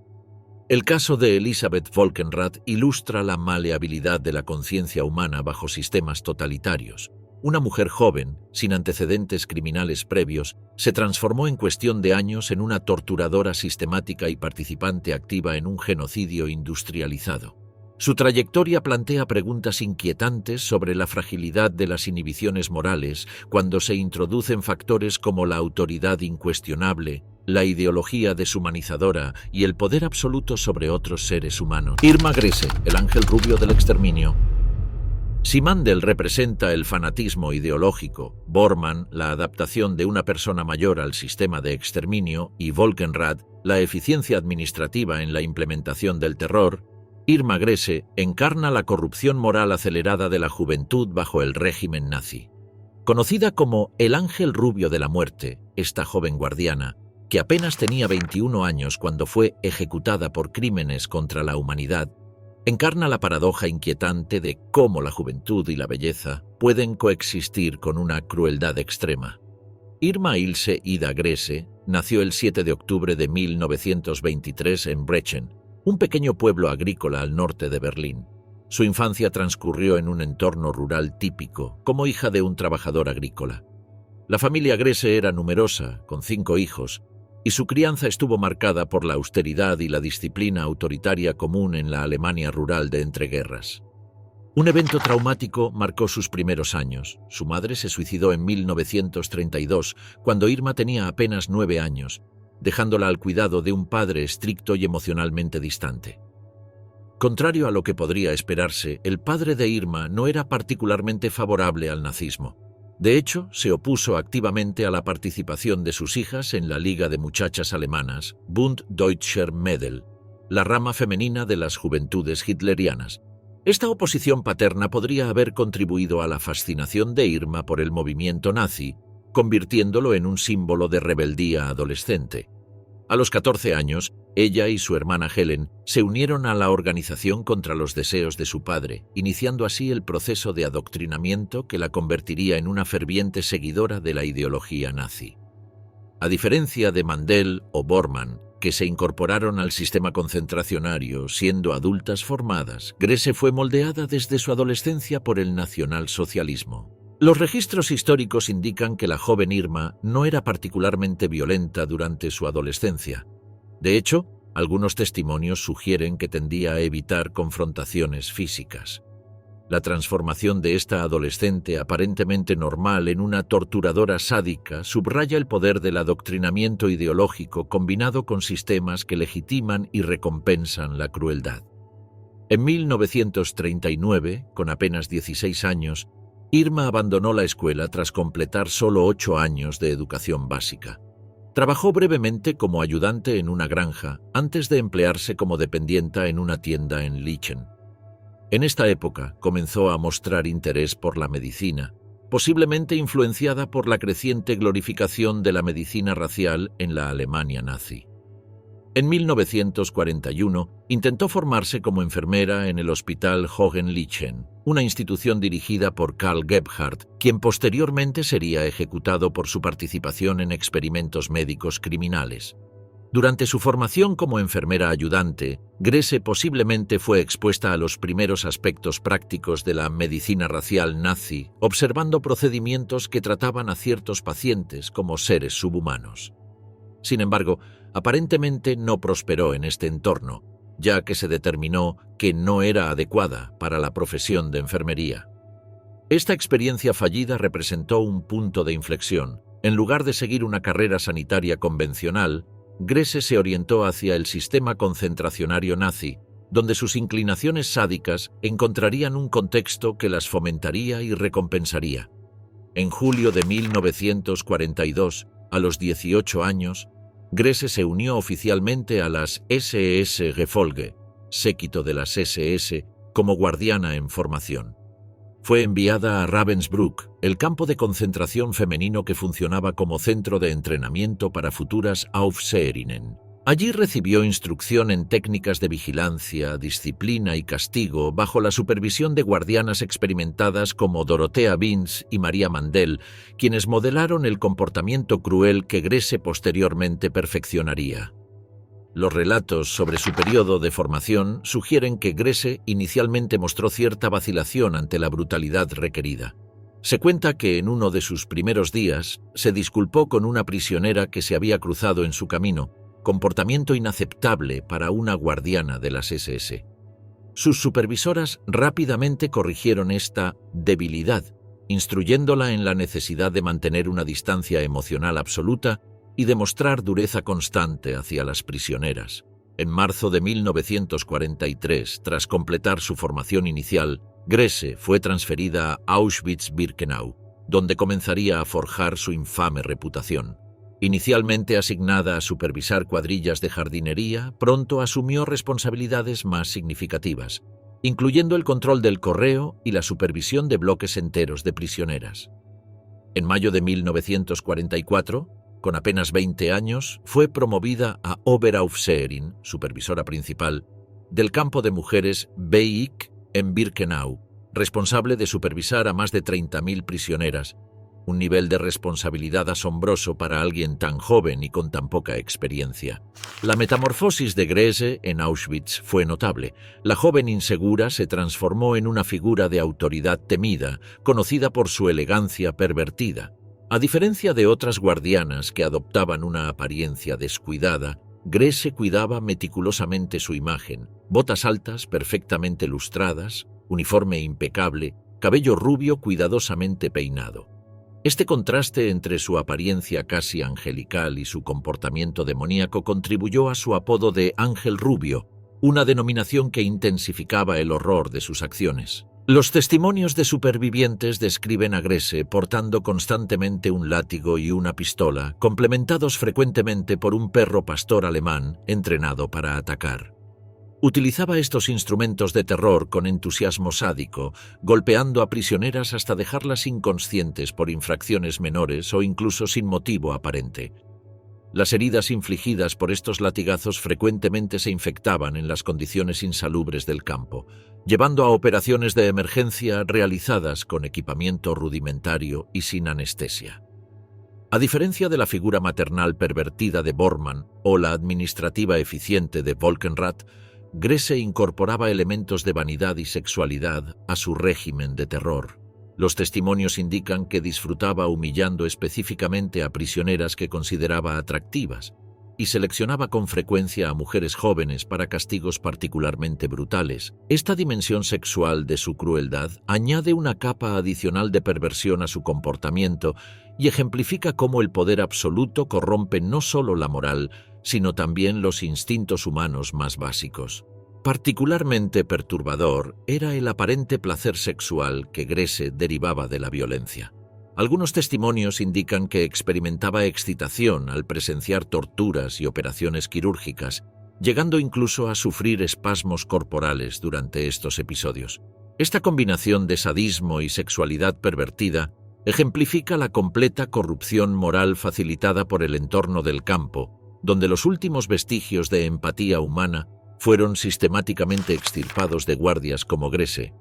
El caso de Elisabeth Volkenrath ilustra la maleabilidad de la conciencia humana bajo sistemas totalitarios. Una mujer joven, sin antecedentes criminales previos, se transformó en cuestión de años en una torturadora sistemática y participante activa en un genocidio industrializado. Su trayectoria plantea preguntas inquietantes sobre la fragilidad de las inhibiciones morales cuando se introducen factores como la autoridad incuestionable, la ideología deshumanizadora y el poder absoluto sobre otros seres humanos. Irma Grese, el ángel rubio del exterminio. Si Mandel representa el fanatismo ideológico, Bormann la adaptación de una persona mayor al sistema de exterminio y Volkenrath la eficiencia administrativa en la implementación del terror, Irma Grese encarna la corrupción moral acelerada de la juventud bajo el régimen nazi. Conocida como el ángel rubio de la muerte, esta joven guardiana, que apenas tenía 21 años cuando fue ejecutada por crímenes contra la humanidad, encarna la paradoja inquietante de cómo la juventud y la belleza pueden coexistir con una crueldad extrema. Irma Ilse Ida Grese nació el 7 de octubre de 1923 en Brechen, un pequeño pueblo agrícola al norte de Berlín. Su infancia transcurrió en un entorno rural típico, como hija de un trabajador agrícola. La familia Grese era numerosa, con 5 hijos, y su crianza estuvo marcada por la austeridad y la disciplina autoritaria común en la Alemania rural de entreguerras. Un evento traumático marcó sus primeros años. Su madre se suicidó en 1932, cuando Irma tenía apenas 9 años, dejándola al cuidado de un padre estricto y emocionalmente distante. Contrario a lo que podría esperarse, el padre de Irma no era particularmente favorable al nazismo. De hecho, se opuso activamente a la participación de sus hijas en la Liga de Muchachas Alemanas, Bund Deutscher Mädel, la rama femenina de las juventudes hitlerianas. Esta oposición paterna podría haber contribuido a la fascinación de Irma por el movimiento nazi, convirtiéndolo en un símbolo de rebeldía adolescente. A los 14 años, ella y su hermana Helen se unieron a la organización contra los deseos de su padre, iniciando así el proceso de adoctrinamiento que la convertiría en una ferviente seguidora de la ideología nazi. A diferencia de Mandel o Bormann, que se incorporaron al sistema concentracionario siendo adultas formadas, Grese fue moldeada desde su adolescencia por el nacionalsocialismo. Los registros históricos indican que la joven Irma no era particularmente violenta durante su adolescencia. De hecho, algunos testimonios sugieren que tendía a evitar confrontaciones físicas. La transformación de esta adolescente aparentemente normal en una torturadora sádica subraya el poder del adoctrinamiento ideológico combinado con sistemas que legitiman y recompensan la crueldad. En 1939, con apenas 16 años, Irma abandonó la escuela tras completar solo 8 años de educación básica. Trabajó brevemente como ayudante en una granja antes de emplearse como dependienta en una tienda en Liechen. En esta época comenzó a mostrar interés por la medicina, posiblemente influenciada por la creciente glorificación de la medicina racial en la Alemania nazi. En 1941 intentó formarse como enfermera en el Hospital Hohenlychen, una institución dirigida por Karl Gebhardt, quien posteriormente sería ejecutado por su participación en experimentos médicos criminales. Durante su formación como enfermera ayudante, Grese posiblemente fue expuesta a los primeros aspectos prácticos de la medicina racial nazi, observando procedimientos que trataban a ciertos pacientes como seres subhumanos. Sin embargo, aparentemente no prosperó en este entorno, ya que se determinó que no era adecuada para la profesión de enfermería. Esta experiencia fallida representó un punto de inflexión. En lugar de seguir una carrera sanitaria convencional, Grese se orientó hacia el sistema concentracionario nazi, donde sus inclinaciones sádicas encontrarían un contexto que las fomentaría y recompensaría. En julio de 1942, a los 18 años, Grese se unió oficialmente a las SS Gefolge, séquito de las SS, como guardiana en formación. Fue enviada a Ravensbrück, el campo de concentración femenino que funcionaba como centro de entrenamiento para futuras Aufseherinnen. Allí recibió instrucción en técnicas de vigilancia, disciplina y castigo bajo la supervisión de guardianas experimentadas como Dorothea Vince y María Mandel, quienes modelaron el comportamiento cruel que Grese posteriormente perfeccionaría. Los relatos sobre su periodo de formación sugieren que Grese inicialmente mostró cierta vacilación ante la brutalidad requerida. Se cuenta que en uno de sus primeros días se disculpó con una prisionera que se había cruzado en su camino, comportamiento inaceptable para una guardiana de las SS. Sus supervisoras rápidamente corrigieron esta debilidad, instruyéndola en la necesidad de mantener una distancia emocional absoluta y demostrar dureza constante hacia las prisioneras. En marzo de 1943, tras completar su formación inicial, Grese fue transferida a Auschwitz-Birkenau, donde comenzaría a forjar su infame reputación. Inicialmente asignada a supervisar cuadrillas de jardinería, pronto asumió responsabilidades más significativas, incluyendo el control del correo y la supervisión de bloques enteros de prisioneras. En mayo de 1944, con apenas 20 años, fue promovida a Oberaufseherin, supervisora principal, del campo de mujeres BIK en Birkenau, responsable de supervisar a más de 30.000 prisioneras, un nivel de responsabilidad asombroso para alguien tan joven y con tan poca experiencia. La metamorfosis de Grese en Auschwitz fue notable. La joven insegura se transformó en una figura de autoridad temida, conocida por su elegancia pervertida. A diferencia de otras guardianas que adoptaban una apariencia descuidada, Grese cuidaba meticulosamente su imagen: botas altas perfectamente lustradas, uniforme impecable, cabello rubio cuidadosamente peinado. Este contraste entre su apariencia casi angelical y su comportamiento demoníaco contribuyó a su apodo de Ángel Rubio, una denominación que intensificaba el horror de sus acciones. Los testimonios de supervivientes describen a Grese portando constantemente un látigo y una pistola, complementados frecuentemente por un perro pastor alemán entrenado para atacar. Utilizaba estos instrumentos de terror con entusiasmo sádico, golpeando a prisioneras hasta dejarlas inconscientes por infracciones menores o incluso sin motivo aparente. Las heridas infligidas por estos latigazos frecuentemente se infectaban en las condiciones insalubres del campo, llevando a operaciones de emergencia realizadas con equipamiento rudimentario y sin anestesia. A diferencia de la figura maternal pervertida de Bormann o la administrativa eficiente de Volkenrath, Grese incorporaba elementos de vanidad y sexualidad a su régimen de terror. Los testimonios indican que disfrutaba humillando específicamente a prisioneras que consideraba atractivas y seleccionaba con frecuencia a mujeres jóvenes para castigos particularmente brutales. Esta dimensión sexual de su crueldad añade una capa adicional de perversión a su comportamiento y ejemplifica cómo el poder absoluto corrompe no solo la moral, sino también los instintos humanos más básicos. Particularmente perturbador era el aparente placer sexual que Grese derivaba de la violencia. Algunos testimonios indican que experimentaba excitación al presenciar torturas y operaciones quirúrgicas, llegando incluso a sufrir espasmos corporales durante estos episodios. Esta combinación de sadismo y sexualidad pervertida ejemplifica la completa corrupción moral facilitada por el entorno del campo, donde los últimos vestigios de empatía humana fueron sistemáticamente extirpados de guardias como Grese.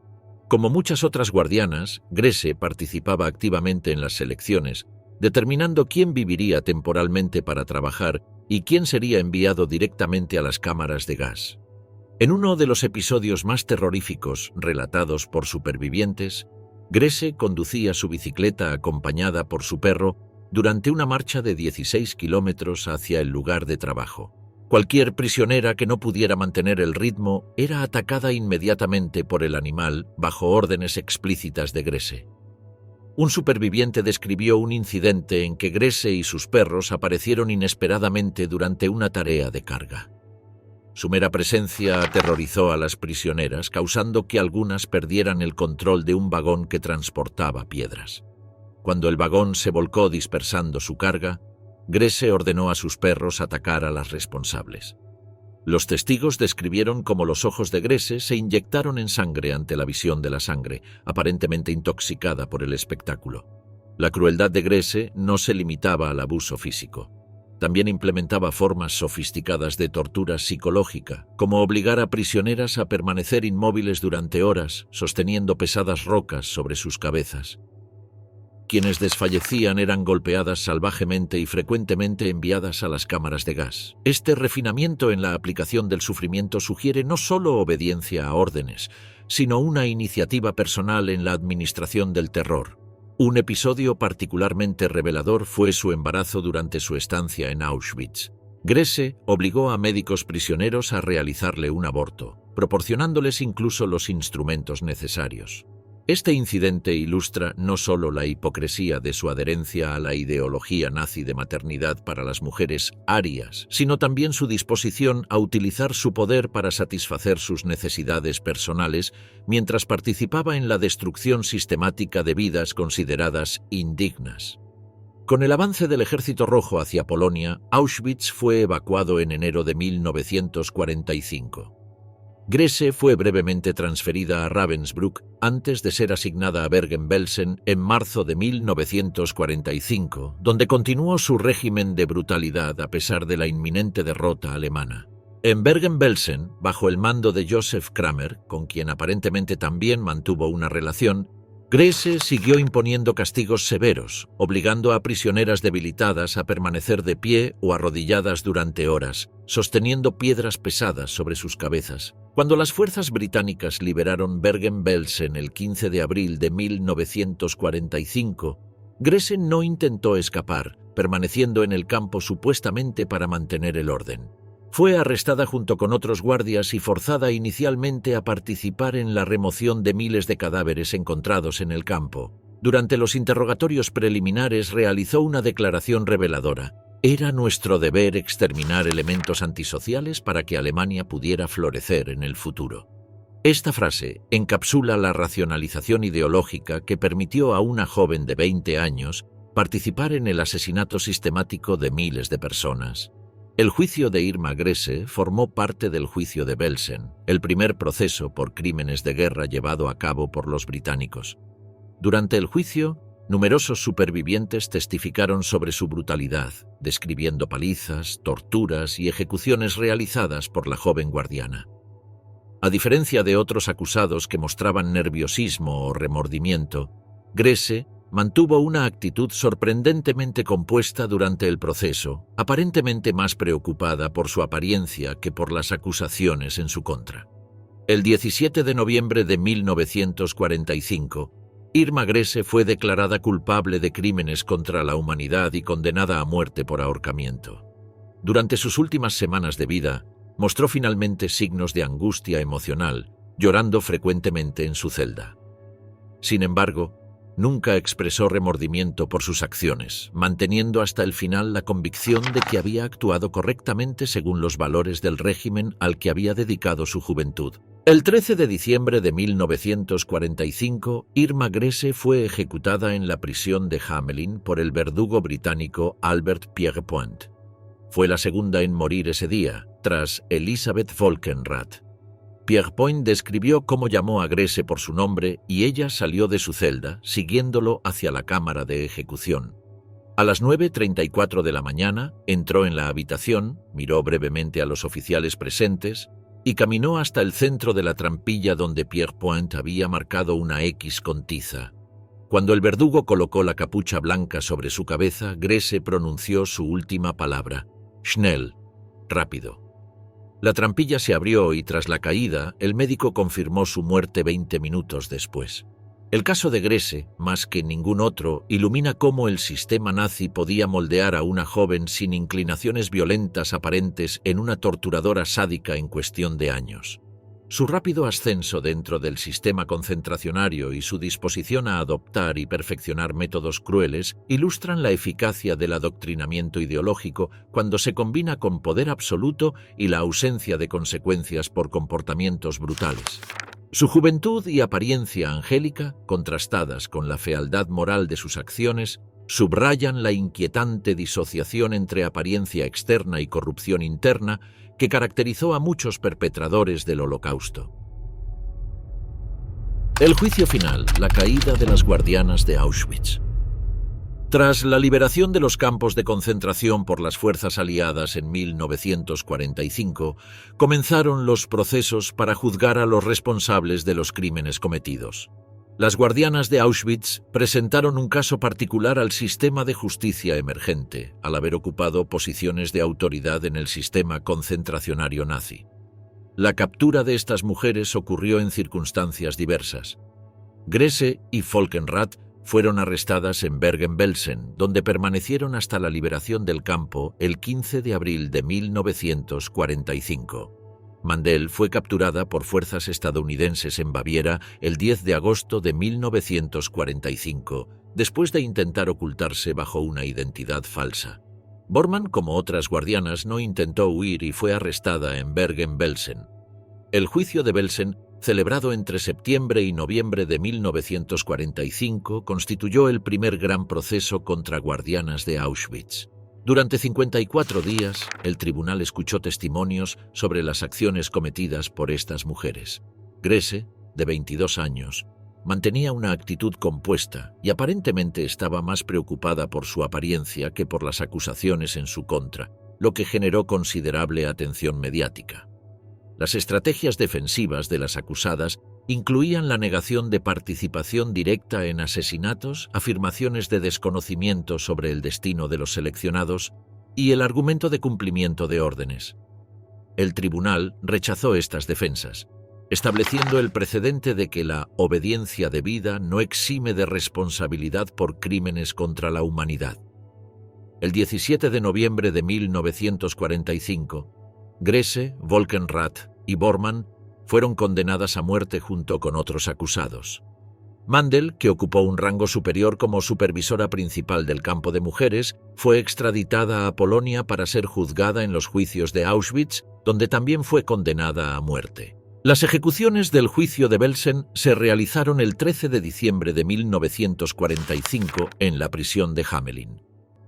Como muchas otras guardianas, Grese participaba activamente en las selecciones, determinando quién viviría temporalmente para trabajar y quién sería enviado directamente a las cámaras de gas. En uno de los episodios más terroríficos relatados por supervivientes, Grese conducía su bicicleta acompañada por su perro durante una marcha de 16 kilómetros hacia el lugar de trabajo. Cualquier prisionera que no pudiera mantener el ritmo era atacada inmediatamente por el animal bajo órdenes explícitas de Grese. Un superviviente describió un incidente en que Grese y sus perros aparecieron inesperadamente durante una tarea de carga. Su mera presencia aterrorizó a las prisioneras, causando que algunas perdieran el control de un vagón que transportaba piedras. Cuando el vagón se volcó dispersando su carga, Grese ordenó a sus perros atacar a las responsables. Los testigos describieron cómo los ojos de Grese se inyectaron en sangre ante la visión de la sangre, aparentemente intoxicada por el espectáculo. La crueldad de Grese no se limitaba al abuso físico. También implementaba formas sofisticadas de tortura psicológica, como obligar a prisioneras a permanecer inmóviles durante horas, sosteniendo pesadas rocas sobre sus cabezas. Quienes desfallecían eran golpeadas salvajemente y frecuentemente enviadas a las cámaras de gas. Este refinamiento en la aplicación del sufrimiento sugiere no solo obediencia a órdenes, sino una iniciativa personal en la administración del terror. Un episodio particularmente revelador fue su embarazo durante su estancia en Auschwitz. Grese obligó a médicos prisioneros a realizarle un aborto, proporcionándoles incluso los instrumentos necesarios. Este incidente ilustra no solo la hipocresía de su adherencia a la ideología nazi de maternidad para las mujeres arias, sino también su disposición a utilizar su poder para satisfacer sus necesidades personales mientras participaba en la destrucción sistemática de vidas consideradas indignas. Con el avance del Ejército Rojo hacia Polonia, Auschwitz fue evacuado en enero de 1945. Grese fue brevemente transferida a Ravensbrück antes de ser asignada a Bergen-Belsen en marzo de 1945, donde continuó su régimen de brutalidad a pesar de la inminente derrota alemana. En Bergen-Belsen, bajo el mando de Joseph Kramer, con quien aparentemente también mantuvo una relación, Grese siguió imponiendo castigos severos, obligando a prisioneras debilitadas a permanecer de pie o arrodilladas durante horas, sosteniendo piedras pesadas sobre sus cabezas. Cuando las fuerzas británicas liberaron Bergen-Belsen el 15 de abril de 1945, Grese no intentó escapar, permaneciendo en el campo supuestamente para mantener el orden. Fue arrestada junto con otros guardias y forzada inicialmente a participar en la remoción de miles de cadáveres encontrados en el campo. Durante los interrogatorios preliminares realizó una declaración reveladora. Era nuestro deber exterminar elementos antisociales para que Alemania pudiera florecer en el futuro. Esta frase encapsula la racionalización ideológica que permitió a una joven de 20 años participar en el asesinato sistemático de miles de personas. El juicio de Irma Grese formó parte del juicio de Belsen, el primer proceso por crímenes de guerra llevado a cabo por los británicos. Durante el juicio, numerosos supervivientes testificaron sobre su brutalidad, describiendo palizas, torturas y ejecuciones realizadas por la joven guardiana. A diferencia de otros acusados que mostraban nerviosismo o remordimiento, Grese mantuvo una actitud sorprendentemente compuesta durante el proceso, aparentemente más preocupada por su apariencia que por las acusaciones en su contra. El 17 de noviembre de 1945, Irma Grese fue declarada culpable de crímenes contra la humanidad y condenada a muerte por ahorcamiento. Durante sus últimas semanas de vida, mostró finalmente signos de angustia emocional, llorando frecuentemente en su celda. Sin embargo, Nunca expresó remordimiento por sus acciones, manteniendo hasta el final la convicción de que había actuado correctamente según los valores del régimen al que había dedicado su juventud. El 13 de diciembre de 1945, Irma Grese fue ejecutada en la prisión de Hamelin por el verdugo británico Albert Pierrepoint. Fue la segunda en morir ese día, tras Elisabeth Volkenrath. Pierrepoint describió cómo llamó a Grese por su nombre y ella salió de su celda, siguiéndolo hacia la cámara de ejecución. A las 9:34 de la mañana, entró en la habitación, miró brevemente a los oficiales presentes y caminó hasta el centro de la trampilla donde Pierrepoint había marcado una X con tiza. Cuando el verdugo colocó la capucha blanca sobre su cabeza, Grese pronunció su última palabra: «Schnell», rápido. La trampilla se abrió y tras la caída, el médico confirmó su muerte 20 minutos después. El caso de Grese, más que ningún otro, ilumina cómo el sistema nazi podía moldear a una joven sin inclinaciones violentas aparentes en una torturadora sádica en cuestión de años. Su rápido ascenso dentro del sistema concentracionario y su disposición a adoptar y perfeccionar métodos crueles ilustran la eficacia del adoctrinamiento ideológico cuando se combina con poder absoluto y la ausencia de consecuencias por comportamientos brutales. Su juventud y apariencia angélica, contrastadas con la fealdad moral de sus acciones, subrayan la inquietante disociación entre apariencia externa y corrupción interna que caracterizó a muchos perpetradores del Holocausto. El juicio final, la caída de las guardianas de Auschwitz. Tras la liberación de los campos de concentración por las fuerzas aliadas en 1945, comenzaron los procesos para juzgar a los responsables de los crímenes cometidos. Las guardianas de Auschwitz presentaron un caso particular al sistema de justicia emergente, al haber ocupado posiciones de autoridad en el sistema concentracionario nazi. La captura de estas mujeres ocurrió en circunstancias diversas. Grese y Volkenrath fueron arrestadas en Bergen-Belsen, donde permanecieron hasta la liberación del campo el 15 de abril de 1945. Mandel fue capturada por fuerzas estadounidenses en Baviera el 10 de agosto de 1945, después de intentar ocultarse bajo una identidad falsa. Bormann, como otras guardianas, no intentó huir y fue arrestada en Bergen-Belsen. El juicio de Belsen, celebrado entre septiembre y noviembre de 1945, constituyó el primer gran proceso contra guardianas de Auschwitz. Durante 54 días, el tribunal escuchó testimonios sobre las acciones cometidas por estas mujeres. Grese, de 22 años, mantenía una actitud compuesta y aparentemente estaba más preocupada por su apariencia que por las acusaciones en su contra, lo que generó considerable atención mediática. Las estrategias defensivas de las acusadas incluían la negación de participación directa en asesinatos, afirmaciones de desconocimiento sobre el destino de los seleccionados y el argumento de cumplimiento de órdenes. El tribunal rechazó estas defensas, estableciendo el precedente de que la obediencia debida no exime de responsabilidad por crímenes contra la humanidad. El 17 de noviembre de 1945, Grese, Volkenrath y Bormann fueron condenadas a muerte junto con otros acusados. Mandel, que ocupó un rango superior como supervisora principal del campo de mujeres, fue extraditada a Polonia para ser juzgada en los juicios de Auschwitz, donde también fue condenada a muerte. Las ejecuciones del juicio de Belsen se realizaron el 13 de diciembre de 1945 en la prisión de Hamelin.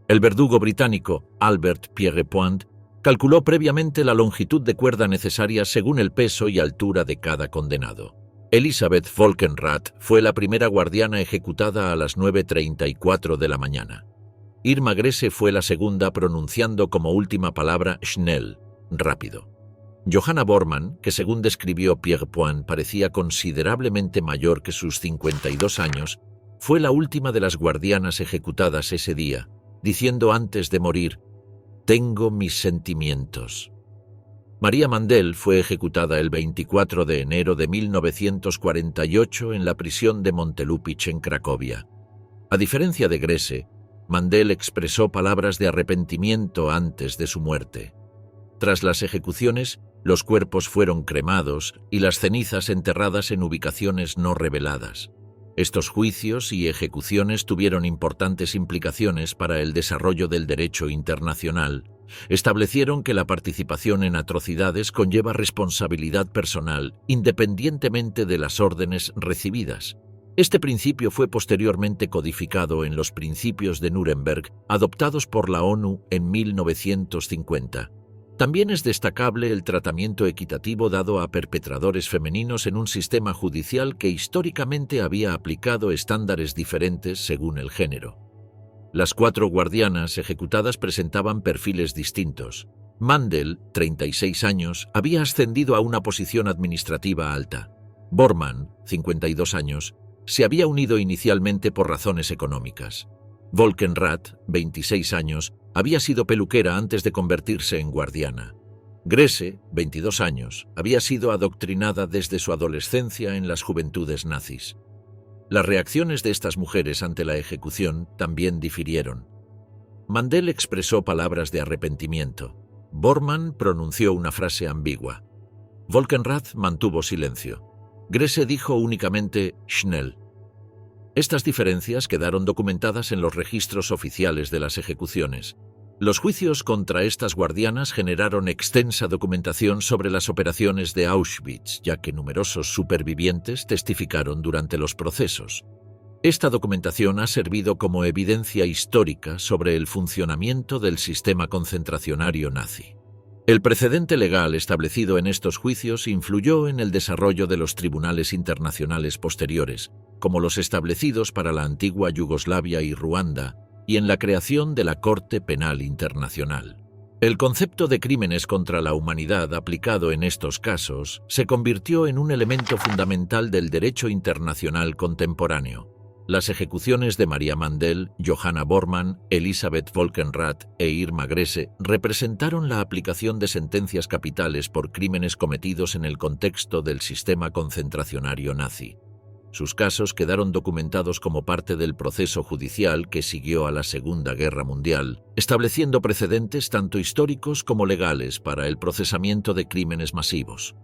El verdugo británico Albert Pierrepoint calculó previamente la longitud de cuerda necesaria según el peso y altura de cada condenado. Elisabeth Volkenrath fue la primera guardiana ejecutada a las 9:34 de la mañana. Irma Grese fue la segunda, pronunciando como última palabra «Schnell», rápido. Johanna Bormann, que según describió Pierrepoint parecía considerablemente mayor que sus 52 años, fue la última de las guardianas ejecutadas ese día, diciendo antes de morir: «Tengo mis sentimientos». María Mandel fue ejecutada el 24 de enero de 1948 en la prisión de Montelupich en Cracovia. A diferencia de Grese, Mandel expresó palabras de arrepentimiento antes de su muerte. Tras las ejecuciones, los cuerpos fueron cremados y las cenizas enterradas en ubicaciones no reveladas. Estos juicios y ejecuciones tuvieron importantes implicaciones para el desarrollo del derecho internacional. Establecieron que la participación en atrocidades conlleva responsabilidad personal, independientemente de las órdenes recibidas. Este principio fue posteriormente codificado en los Principios de Nuremberg, adoptados por la ONU en 1950. También es destacable el tratamiento equitativo dado a perpetradores femeninos en un sistema judicial que históricamente había aplicado estándares diferentes según el género. Las 4 guardianas ejecutadas presentaban perfiles distintos. Mandel, 36 años, había ascendido a una posición administrativa alta. Bormann, 52 años, se había unido inicialmente por razones económicas. Volkenrath, 26 años, había sido peluquera antes de convertirse en guardiana. Grese, 22 años, había sido adoctrinada desde su adolescencia en las juventudes nazis. Las reacciones de estas mujeres ante la ejecución también difirieron. Mandel expresó palabras de arrepentimiento. Bormann pronunció una frase ambigua. Volkenrath mantuvo silencio. Grese dijo únicamente «Schnell». Estas diferencias quedaron documentadas en los registros oficiales de las ejecuciones. Los juicios contra estas guardianas generaron extensa documentación sobre las operaciones de Auschwitz, ya que numerosos supervivientes testificaron durante los procesos. Esta documentación ha servido como evidencia histórica sobre el funcionamiento del sistema concentracionario nazi. El precedente legal establecido en estos juicios influyó en el desarrollo de los tribunales internacionales posteriores, como los establecidos para la antigua Yugoslavia y Ruanda, y en la creación de la Corte Penal Internacional. El concepto de crímenes contra la humanidad aplicado en estos casos se convirtió en un elemento fundamental del derecho internacional contemporáneo. Las ejecuciones de Maria Mandel, Johanna Bormann, Elisabeth Volkenrath e Irma Grese representaron la aplicación de sentencias capitales por crímenes cometidos en el contexto del sistema concentracionario nazi. Sus casos quedaron documentados como parte del proceso judicial que siguió a la Segunda Guerra Mundial, estableciendo precedentes tanto históricos como legales para el procesamiento de crímenes masivos.